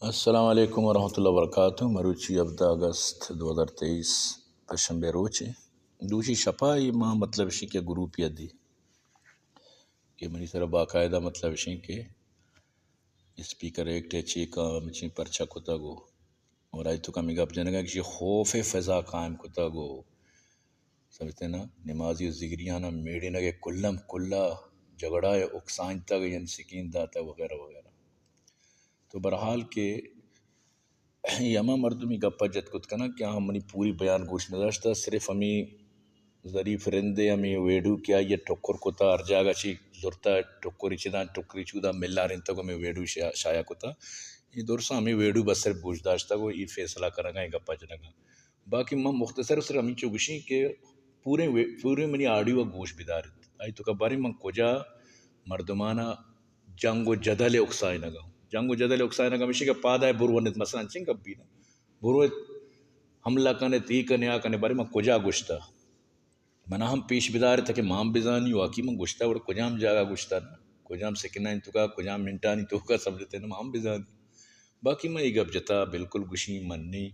السلام علیکم ورحمۃ اللہ وبرکاتہ مروچی 17 اگست 2023 پشنبے روچے دوشی شپائی ماں مطلب شی کے گروپ یدی کہ منی سر باقاعدہ مطلب شی کے اسپیکر ایک ٹیچی کا مچی پرچا کتا گو اور آئی تو کمی گپ جنگا کسی خوف فضا قائم کتا گو سمجھتے نا نمازی و زگریانا میڑی نگے کلم کلا جگڑا اکسائن تک ین سکین داتا وغیرہ وغیرہ تو برحال کہ یما مردمی گپا جت کت کنا کہ ہم منی پوری بیان گوش نداشتا صرف ہمی ظریف رندے ہمی ویڈو کیا یہ ٹکر کتا ہر جاگہ چی درتا ٹکری چدان ٹکری چودا ملا رنتا کو ہمی ویڈو شایا کتا یہ درسا ہمی ویڈو بس صرف گوش داشتا کو یہ فیصلہ کرنگا یہ گپا جنگا باقی میں مختصر صرف ہمی چو گوشی کہ پورے منی آڈیو گوش بدارت آئی تو کباری من کجا مردمانا جنگ و جدل اکسائی نگا جنگ و جدل اکسائی نگا مشی کہ پادائے بروانت مثلا چنگ کب بینا بروت حملہ کنے تی کنے آکنے باری من کجا گوشتا منا ہم پیش بدار تھا کہ مام بزانی واقعی من گوشتا وڑا کجام جاگا گوشتا نا کجام سکنائن تو کا کجام منٹانی تو کا سمجھتے نا مام بزانی باقی میں یہ گپ جتا بالکل گوشی مننی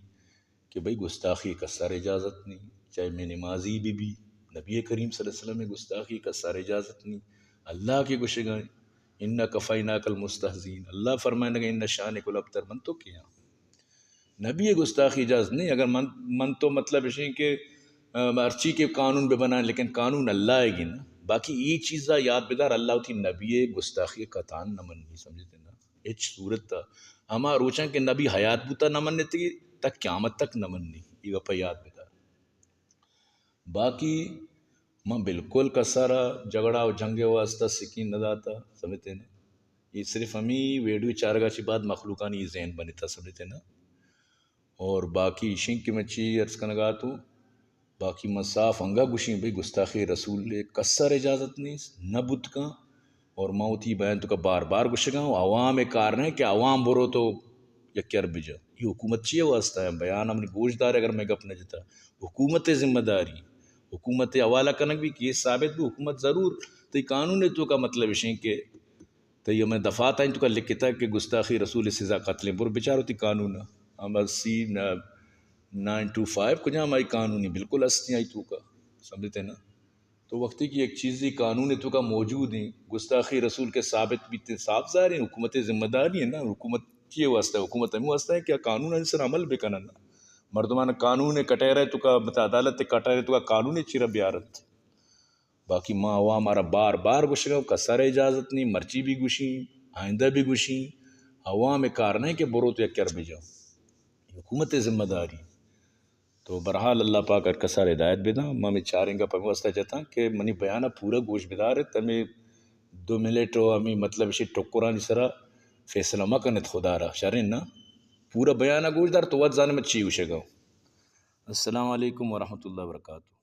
کہ بھئی گستاخی کا سر اجازت نہیں چاہے میں نمازی بھی نبی کریم صلی اللہ علیہ وسلم میں گستاخی کا سر اجازت نہیں اللہ کی گوشگائیں ان کفیناک المستہزین اللہ فرمائے لگا ان شانک الابتر من تو کیا نبی گستاخی اجازت نہیں اگر من تو مطلب ہے کہ ارچی کے قانون بے بنائیں لیکن قانون اللہ ہے گی نا باقی یہ چیزا یاد بدار اللہ تھی نبی گستاخی قطان نہ مننی سمجھتے نا ایچ صورت تا ہما روچن کہ نبی حیات بوتا نہ مننے تھی تک قیامت تک نہ مننی یہ گپا یاد بدار باقی ماں بالکل کسارا جھگڑا و جنگ واسطہ سکین نہ داتا سمجھتے نا یہ صرف ہمیں ویڈیو چارگاہ چی بعد مخلوقانی یہ ذہن بنی تھا سمجھتے نا اور باقی شنک کی مچی عرض کنگا تو باقی مساف انگا گوشیں بھئی گستاخی رسول کسر اجازت نہیں نہ بت کا اور موتی بیان تو کا بار بار گوشگا عوام کارن ہے کہ عوام برو تو یکر بجا یہ حکومت چیئے واسطہ ہے بیان ہمیں گوش دار اگر میں گپ نہ جتا حکومت ذمہ داری حکومت حوالہ کنک بھی کہ یہ ثابت بھی حکومت ضرور تو یہ قانون ہے تو کا مطلب ہے کہ تو یہ میں دفعات آئیں تو کا لکھتا کہ گستاخی رسول سزا قتل بر بچارو تی قانون ہم 925 کجا ہماری قانونی بالکل ہستی آئی تو کا سمجھتے نا تو وقتی کی ایک چیزی قانون تو کا موجود ہیں گستاخی رسول کے ثابت بھی صاف ظاہر ہیں حکومت ذمہ داری ہے نا حکومت کیے واسطہ ہے حکومت ہمیں واسطہ ہے کیا قانون ہے سر عمل بے کنن مردمان قانون کٹے رہے تو کا عدالت کٹے رہے تو کا قانون چیرہ بیارت باقی ماں عوام ہمارا بار بار گوشگا کا سر اجازت نہیں مرچی بھی گوشیں آئندہ بھی گوشیں عوام کارن ہے کہ برو تو یکر بھی جاؤ حکومت ذمہ داری تو برحال اللہ پاک اور کسار ہدایت بیدا میں چاریں گا پر واسطہ جاتا کہ منی بیانہ پورا گوش بدار ہے تمہیں 2 منٹ ہمیں مطلب اسی ٹکرانی سرا فیصلہ مکنت خدا را شرن نا پورا بیانہ گوش دار تو وقت زانے میں چی ہوشے گا السلام علیکم ورحمۃ اللہ وبرکاتہ